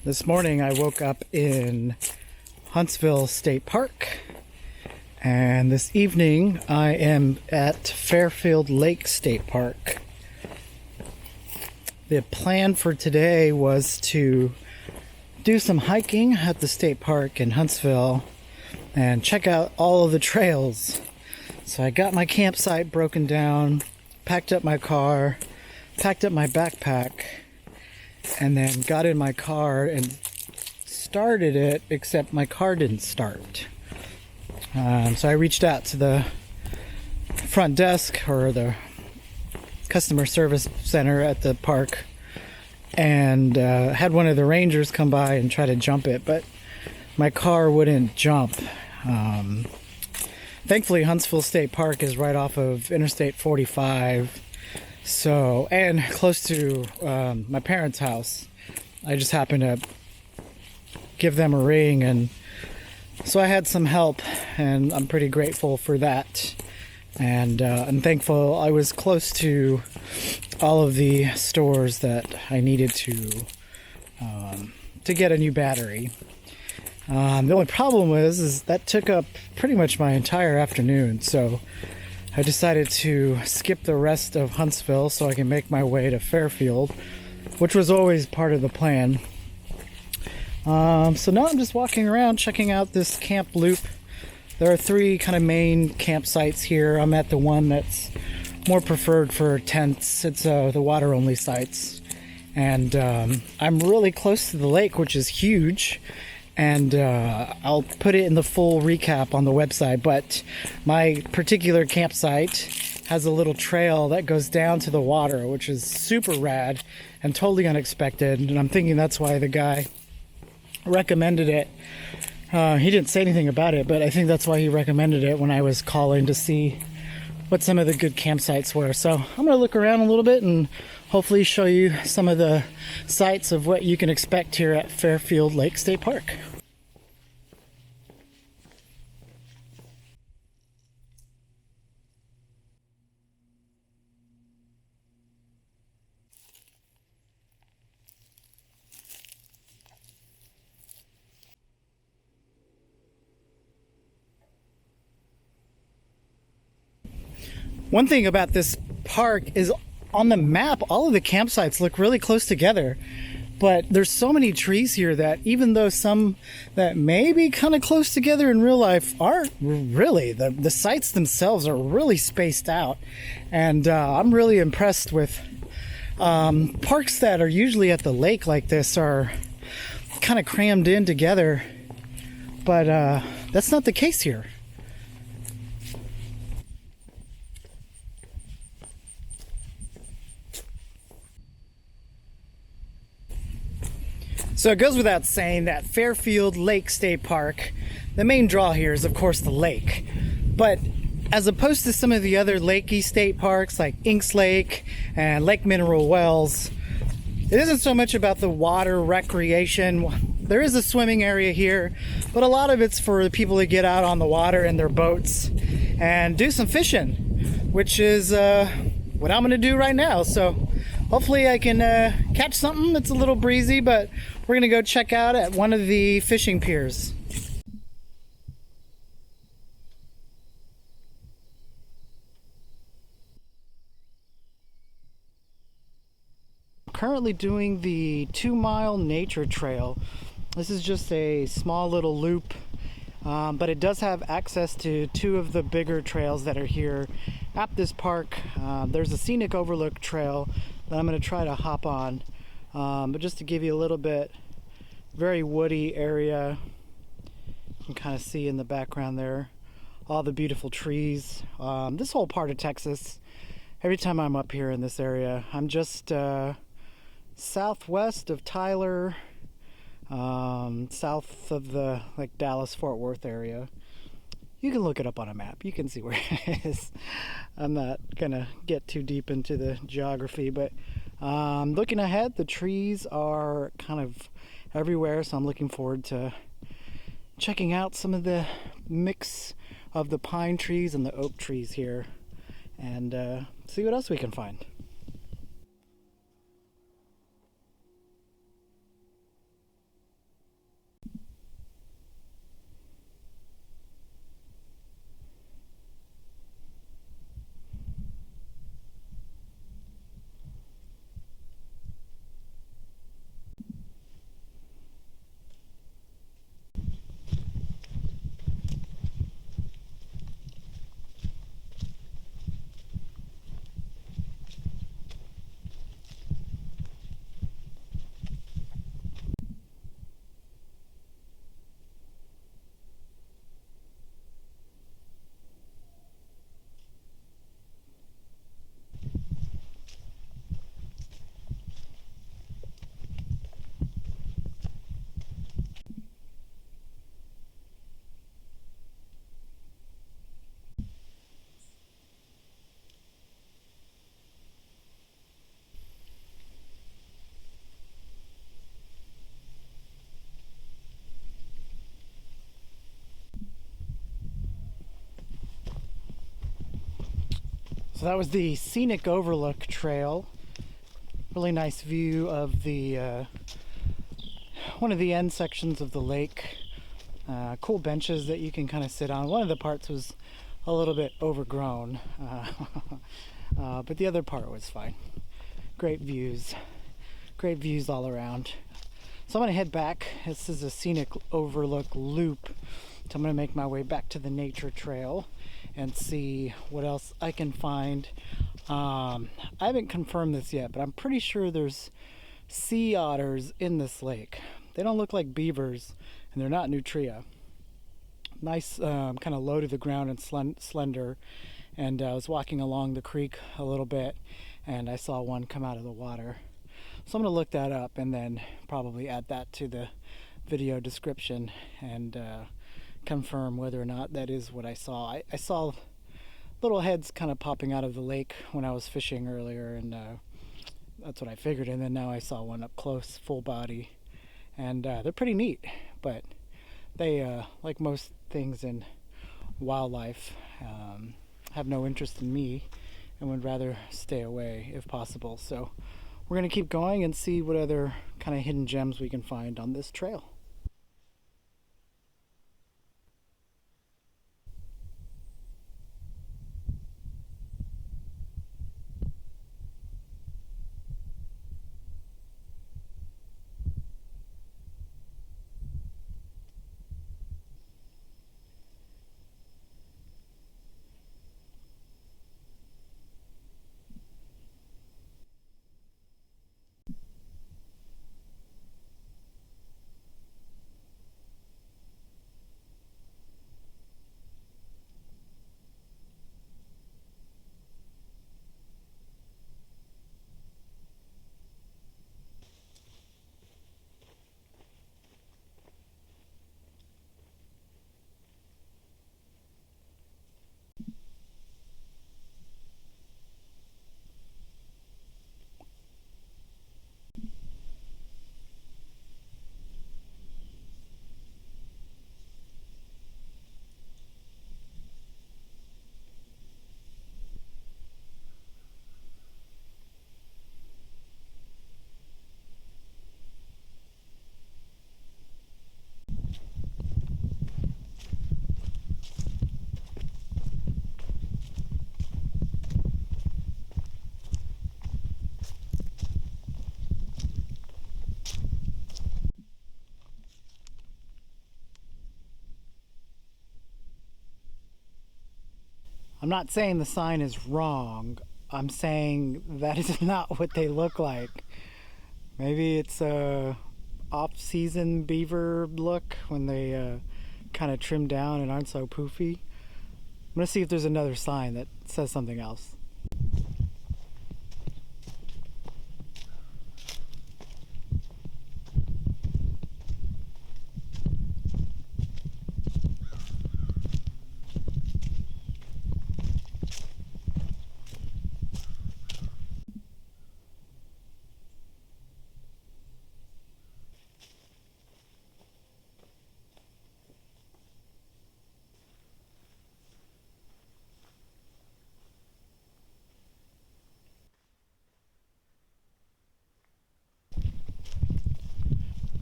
This morning I woke up in Huntsville State Park, and this evening I am at Fairfield Lake State Park. The plan for today was to do some hiking at the state park in Huntsville and check out all of the trails. So I got my campsite broken down, packed up my car, packed up my backpack, and then got in my car and started it, except my car didn't start. So I reached out to the front desk or the customer service center at the park and had one of the rangers come by and try to jump it, but my car wouldn't jump. Thankfully, Huntsville State Park is right off of Interstate 45. So, and close to my parents' house. I just happened to give them a ring, and so I had some help, and I'm pretty grateful for that. And I'm thankful I was close to all of the stores that I needed to get a new battery. The only problem is that took up pretty much my entire afternoon, so I decided to skip the rest of Huntsville so I can make my way to Fairfield, which was always part of the plan. So now I'm just walking around checking out this camp loop. There are three kind of main campsites here. I'm at the one that's more preferred for tents. It's the water-only sites. And I'm really close to the lake, which is huge. And I'll put it in the full recap on the website, but my particular campsite has a little trail that goes down to the water, which is super rad and totally unexpected, and I'm thinking that's why the guy recommended it. He didn't say anything about it, but I think that's why he recommended it when I was calling to see what some of the good campsites were. So I'm going to look around a little bit and hopefully show you some of the sights of what you can expect here at Fairfield Lake State Park. One thing about this park is on the map, all of the campsites look really close together, but there's so many trees here that even though some that may be kind of close together in real life aren't really. The sites themselves are really spaced out, and I'm really impressed with parks that are usually at the lake like this are kind of crammed in together, but that's not the case here. So it goes without saying that Fairfield Lake State Park, the main draw here is of course the lake. But as opposed to some of the other lakey state parks like Inks Lake and Lake Mineral Wells, it isn't so much about the water recreation. There is a swimming area here, but a lot of it's for the people to get out on the water in their boats and do some fishing, which is what I'm gonna do right now. So hopefully I can catch something. It's a little breezy, but we're gonna go check out at one of the fishing piers. I'm currently doing the 2-mile nature trail. This is just a small little loop, but it does have access to two of the bigger trails that are here at this park. There's a scenic overlook trail that I'm going to try to hop on, but just to give you a little bit, very woody area. You can kind of see in the background there all the beautiful trees. This whole part of Texas, every time I'm up here in this area, I'm just southwest of Tyler, south of the like Dallas-Fort Worth area. You can look it up on a map. You can see where it is. I'm not gonna get too deep into the geography, but looking ahead, the trees are kind of everywhere, so I'm looking forward to checking out some of the mix of the pine trees and the oak trees here and see what else we can find. So that was the Scenic Overlook Trail. Really nice view of the one of the end sections of the lake. Cool benches that you can kind of sit on. One of the parts was a little bit overgrown, but the other part was fine. Great views all around. So I'm gonna head back. This is a Scenic Overlook loop. So I'm gonna make my way back to the nature trail and see what else I can find. I haven't confirmed this yet, but I'm pretty sure there's sea otters in this lake. They don't look like beavers, and they're not nutria. Nice, kind of low to the ground and slender. And I was walking along the creek a little bit, and I saw one come out of the water. So I'm gonna look that up and then probably add that to the video description and confirm whether or not that is what I saw. I saw little heads kind of popping out of the lake when I was fishing earlier, and that's what I figured. And then now I saw one up close, full body, and they're pretty neat. But they, like most things in wildlife, have no interest in me and would rather stay away if possible. So we're gonna keep going and see what other kind of hidden gems we can find on this trail. I'm not saying the sign is wrong. I'm saying that is not what they look like. Maybe it's a off-season beaver look when they kind of trim down and aren't so poofy. I'm gonna see if there's another sign that says something else.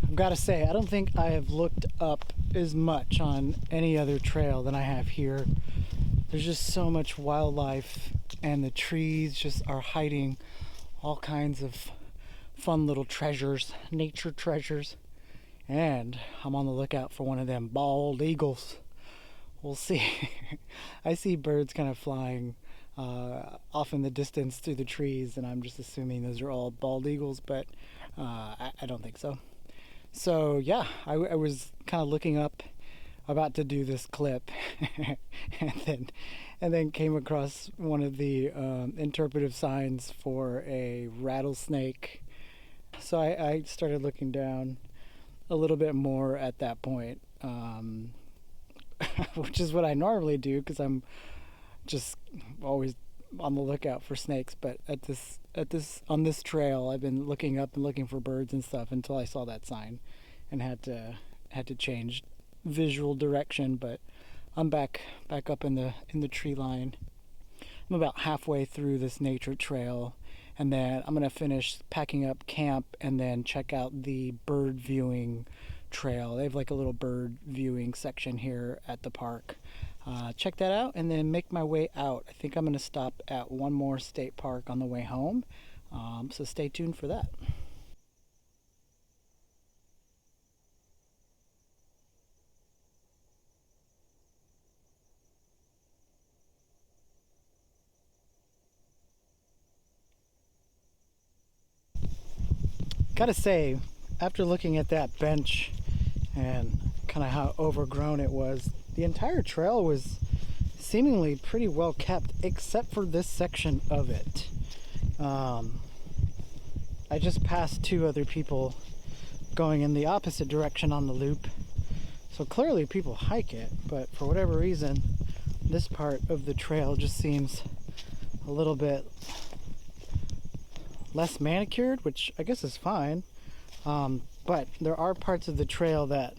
I've got to say, I don't think I have looked up as much on any other trail than I have here. There's just so much wildlife, and the trees just are hiding all kinds of fun little treasures, nature treasures. And I'm on the lookout for one of them bald eagles. We'll see. I see birds kind of flying off in the distance through the trees, and I'm just assuming those are all bald eagles, but I don't think so. So yeah, I was kind of looking up, about to do this clip, and then came across one of the interpretive signs for a rattlesnake. So I started looking down a little bit more at that point, which is what I normally do because I'm just always on the lookout for snakes. But on this trail, I've been looking up and looking for birds and stuff until I saw that sign, and had to change visual direction. But I'm back up in the tree line. I'm about halfway through this nature trail, and then I'm gonna finish packing up camp and then check out the bird viewing trail. They have like a little bird viewing section here at the park. Check that out and then make my way out. I think I'm gonna stop at one more state park on the way home, so stay tuned for that. Gotta say, after looking at that bench and kind of how overgrown it was, the entire trail was seemingly pretty well kept, except for this section of it. I just passed two other people going in the opposite direction on the loop, so clearly people hike it, but for whatever reason, this part of the trail just seems a little bit less manicured, which I guess is fine, but there are parts of the trail that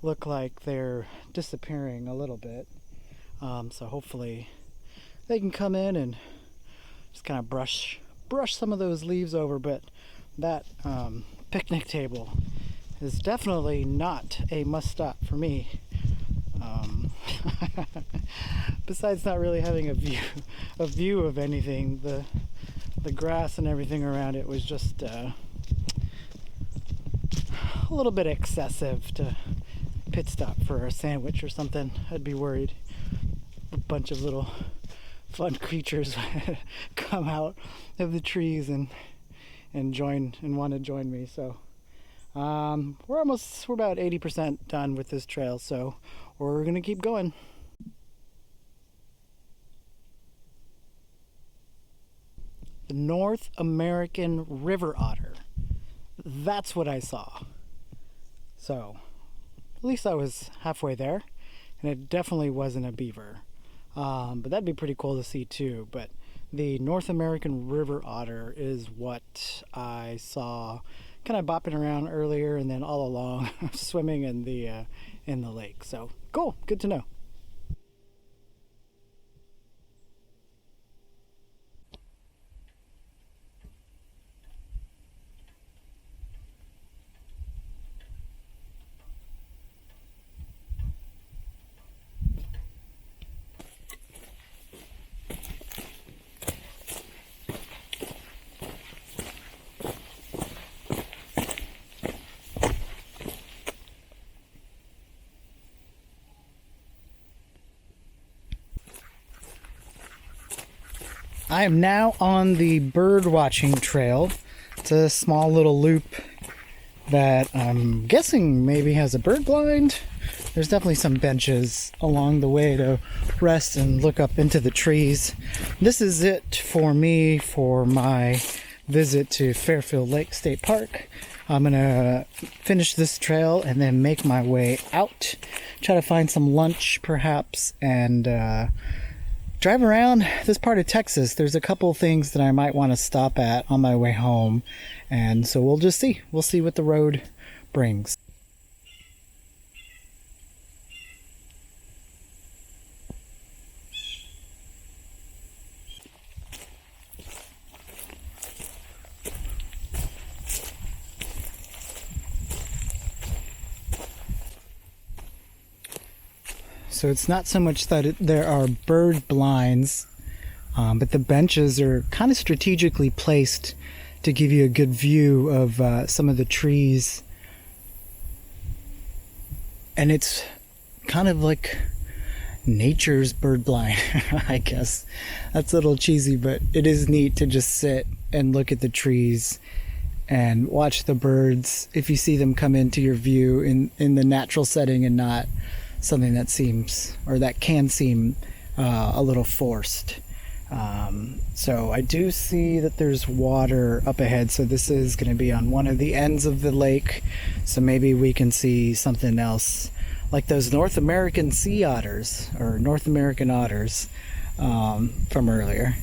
look like they're disappearing a little bit, so hopefully they can come in and just kind of brush some of those leaves over. But that picnic table is definitely not a must stop for me, besides not really having a view of anything. The grass and everything around it was just a little bit excessive to pit stop for a sandwich or something. I'd be worried a bunch of little fun creatures come out of the trees and want to join me. So we're about 80% done with this trail, so we're gonna keep going. The North American river otter. That's what I saw. So, at least I was halfway there, and it definitely wasn't a beaver. But that'd be pretty cool to see too. But the North American river otter is what I saw kind of bopping around earlier, and then all along swimming in the lake. So, cool, good to know. I am now on the bird watching trail. It's a small little loop that I'm guessing maybe has a bird blind. There's definitely some benches along the way to rest and look up into the trees. This is it for me for my visit to Fairfield Lake State Park. I'm gonna finish this trail and then make my way out, try to find some lunch perhaps, and drive around this part of Texas. There's a couple things that I might want to stop at on my way home, and so we'll just see. We'll see what the road brings. So it's not so much that there are bird blinds, but the benches are kind of strategically placed to give you a good view of some of the trees. And it's kind of like nature's bird blind, I guess. That's a little cheesy, but it is neat to just sit and look at the trees and watch the birds if you see them come into your view in the natural setting and not something that seems, or that can seem a little forced. So I do see that there's water up ahead, so this is going to be on one of the ends of the lake, so maybe we can see something else like those North American sea otters, or North American otters, from earlier.